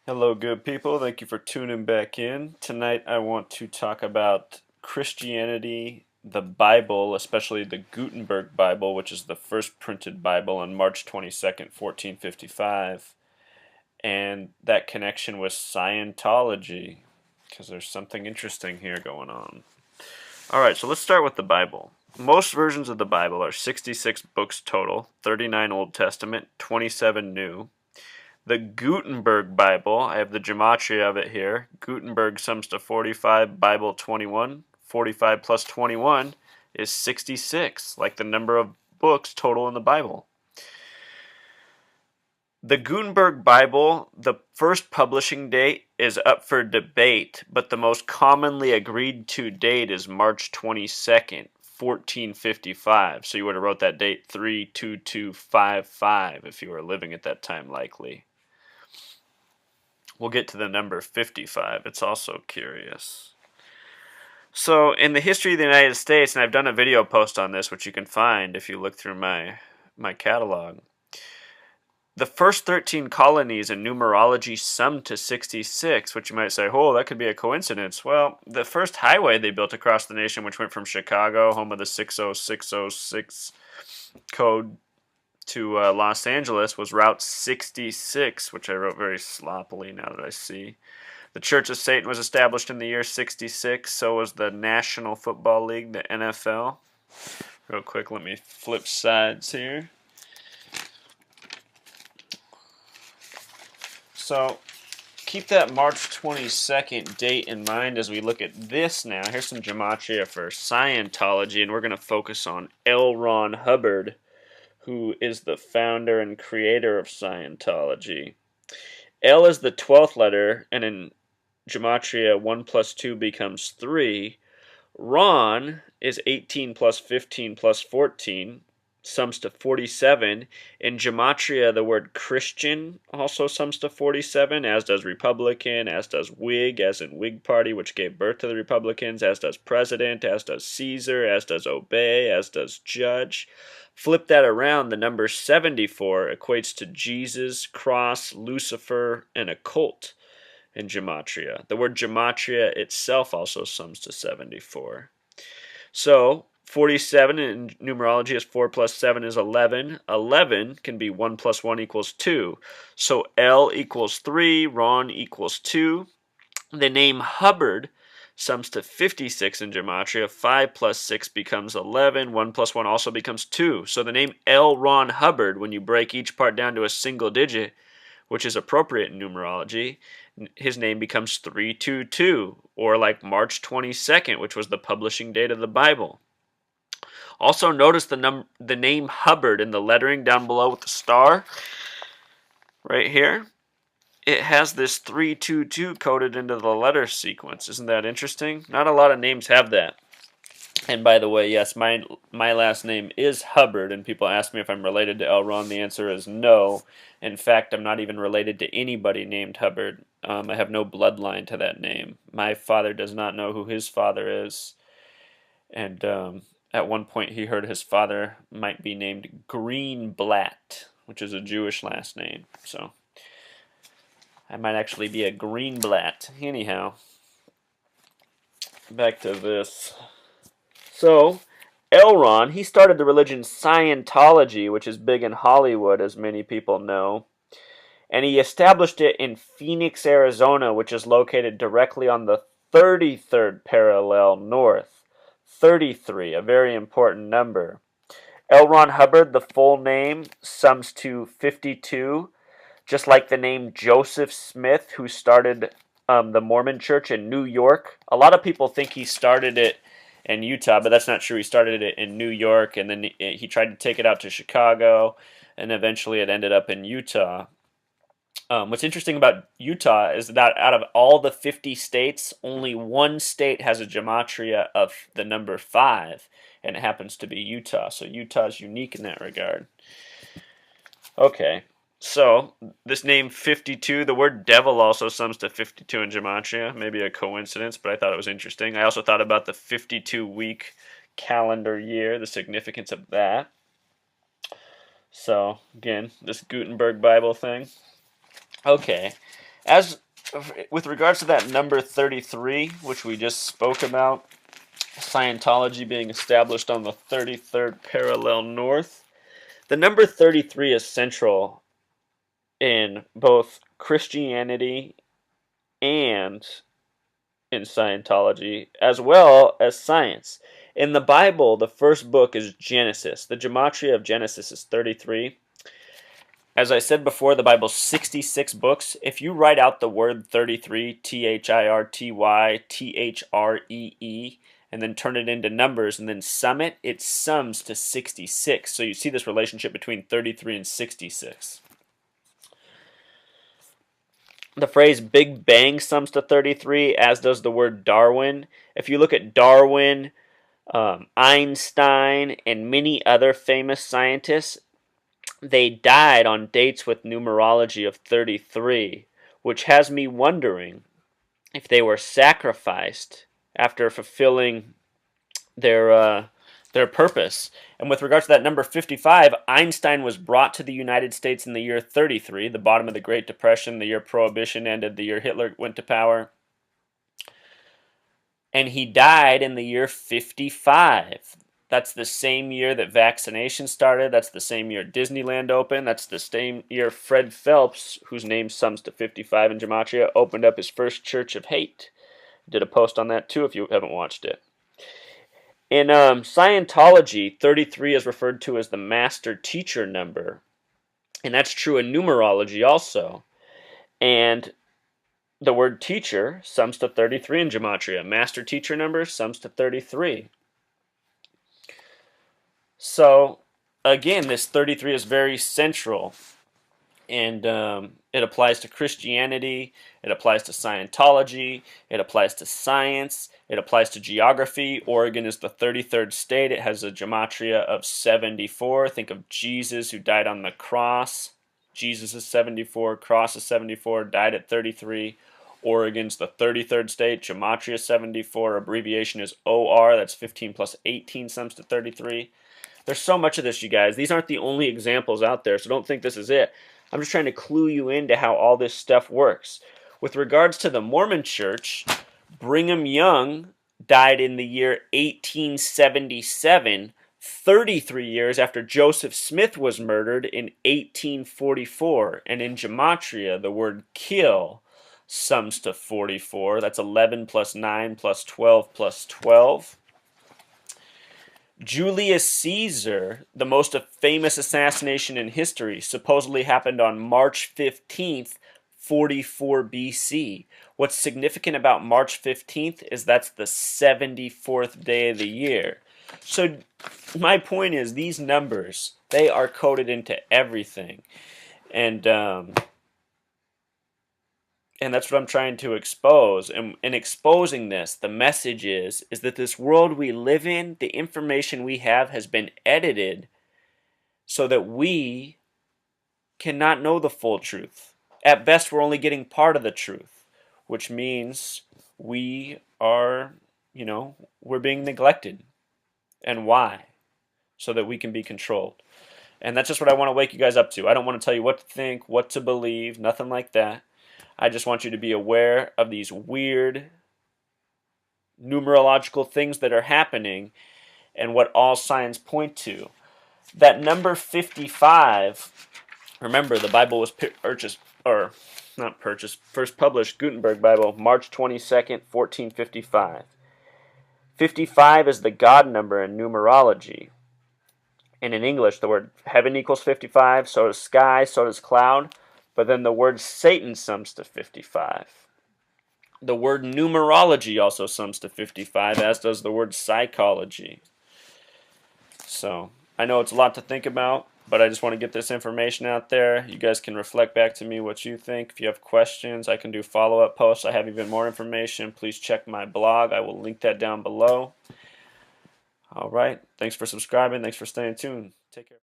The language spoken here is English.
Hello, good people. Thank you for tuning back in. Tonight, I want to talk about Christianity, the Bible, especially the Gutenberg Bible, which is the first printed Bible on March 22nd, 1455, and that connection with Scientology, because there's something interesting here going on. All right, so let's start with the Bible. Most versions of the Bible are 66 books total, 39 Old Testament, 27 New. The Gutenberg Bible, I have the gematria of it here. Gutenberg sums to 45, Bible 21. 45 plus 21 is 66, like the number of books total in the Bible. The Gutenberg Bible, the first publishing date is up for debate, but the most commonly agreed to date is March 22nd, 1455. So you would have wrote that date 32255 if you were living at that time, likely. We'll get to the number 55. It's also curious. So, in the history of the United States, and I've done a video post on this, which you can find if you look through my catalog. The first 13 colonies in numerology sum to 66, which you might say, oh, that could be a coincidence. Well, the first highway they built across the nation, which went from Chicago, home of the 60606 code, to Los Angeles, was Route 66, which I wrote very sloppily now that I see. The Church of Satan was established in the year 66, so was the National Football League, the NFL. Real quick, let me flip sides here. So, keep that March 22nd date in mind as we look at this now. Here's some gematria for Scientology, and we're going to focus on L. Ron Hubbard, who is the founder and creator of Scientology. L is the 12th letter, and in gematria, 1 plus 2 becomes 3. Ron is 18 plus 15 plus 14, sums to 47. In gematria, the word Christian also sums to 47, as does Republican, as does Whig, as in Whig Party, which gave birth to the Republicans, as does President, as does Caesar, as does Obey, as does Judge. Flip that around, the number 74 equates to Jesus, cross, Lucifer, and occult in gematria. The word gematria itself also sums to 74. So, 47 in numerology is 4 plus 7 is 11. 11 can be 1 plus 1 equals 2. So L equals 3, Ron equals 2. The name Hubbard sums to 56 in gematria. 5 plus 6 becomes 11. 1 plus 1 also becomes 2. So the name L. Ron Hubbard, when you break each part down to a single digit, which is appropriate in numerology, his name becomes 322, or like March 22nd, which was the publishing date of the Bible. Also notice the name Hubbard in the lettering down below with the star right here. It has this 322 coded into the letter sequence. Isn't that interesting? Not a lot of names have that. And by the way, yes, my last name is Hubbard, and people ask me if I'm related to L. Ron. The answer is no. In fact, I'm not even related to anybody named Hubbard. I have no bloodline to that name. My father does not know who his father is. And at one point he heard his father might be named Greenblatt, which is a Jewish last name. So I might actually be a Greenblatt. Anyhow, back to this. So, Elron, he started the religion Scientology, which is big in Hollywood, as many people know. And he established it in Phoenix, Arizona, which is located directly on the 33rd parallel north. 33, a very important number. L. Ron Hubbard, the full name, sums to 52, just like the name Joseph Smith, who started the Mormon Church in New York. A lot of people think he started it in Utah, but that's not true. He started it in New York, and then he tried to take it out to Chicago, and eventually it ended up in Utah. What's interesting about Utah is that out of all the 50 states, only one state has a gematria of the number 5, and it happens to be Utah. So Utah is unique in that regard. Okay, so this name 52, the word devil also sums to 52 in gematria. Maybe a coincidence, but I thought it was interesting. I also thought about the 52-week calendar year, the significance of that. So, again, this Gutenberg Bible thing. Okay, As with regards to that number 33, which we just spoke about, Scientology being established on the 33rd parallel north, the number 33 is central in both Christianity and in Scientology, as well as science. In the Bible, the first book is Genesis. The gematria of Genesis is 33. As I said before, the Bible's 66 books. If you write out the word 33, Thirtytree, and then turn it into numbers and then sum it, it sums to 66. So you see this relationship between 33 and 66. The phrase Big Bang sums to 33, as does the word Darwin. If you look at Darwin, Einstein, and many other famous scientists, they died on dates with numerology of 33, which has me wondering if they were sacrificed after fulfilling their purpose. And with regards to that number 55, Einstein was brought to the United States in the year 33, the bottom of the Great Depression, the year Prohibition ended, the year Hitler went to power. And he died in the year 55. That's the same year that vaccination started. That's the same year Disneyland opened. That's the same year Fred Phelps, whose name sums to 55 in Gematria, opened up his first Church of Hate. Did a post on that too if you haven't watched it. In Scientology, 33 is referred to as the master teacher number. And that's true in numerology also. And the word teacher sums to 33 in Gematria. Master teacher number sums to 33. So, again, this 33 is very central. And it applies to Christianity, it applies to Scientology, it applies to science, it applies to geography. Oregon is the 33rd state. It has a gematria of 74. Think of Jesus, who died on the cross. Jesus is 74, cross is 74, died at 33. Oregon's the 33rd state, gematria 74, abbreviation is OR, that's 15 plus 18 sums to 33. There's so much of this, you guys. These aren't the only examples out there, so don't think this is it. I'm just trying to clue you into how all this stuff works. With regards to the Mormon Church, Brigham Young died in the year 1877, 33 years after Joseph Smith was murdered in 1844. And in Gematria, the word kill sums to 44. That's 11 plus 9 plus 12 plus 12. Julius Caesar, the most famous assassination in history, supposedly happened on March 15th, 44 BC. What's significant about March 15th is that's the 74th day of the year. So my point is, these numbers, they are coded into everything. And that's what I'm trying to expose. And in exposing this, the message is that this world we live in, the information we have has been edited so that we cannot know the full truth. At best, we're only getting part of the truth, which means we are, we're being neglected. And why? So that we can be controlled. And that's just what I want to wake you guys up to. I don't want to tell you what to think, what to believe, nothing like that. I just want you to be aware of these weird numerological things that are happening and what all signs point to. That number 55, remember the Bible was first published, Gutenberg Bible, March 22nd, 1455. 55 is the God number in numerology. And in English, the word heaven equals 55, so does sky, so does cloud. But then the word Satan sums to 55. The word numerology also sums to 55, as does the word psychology. So, I know it's a lot to think about, but I just want to get this information out there. You guys can reflect back to me what you think. If you have questions, I can do follow-up posts. I have even more information. Please check my blog. I will link that down below. All right. Thanks for subscribing. Thanks for staying tuned. Take care.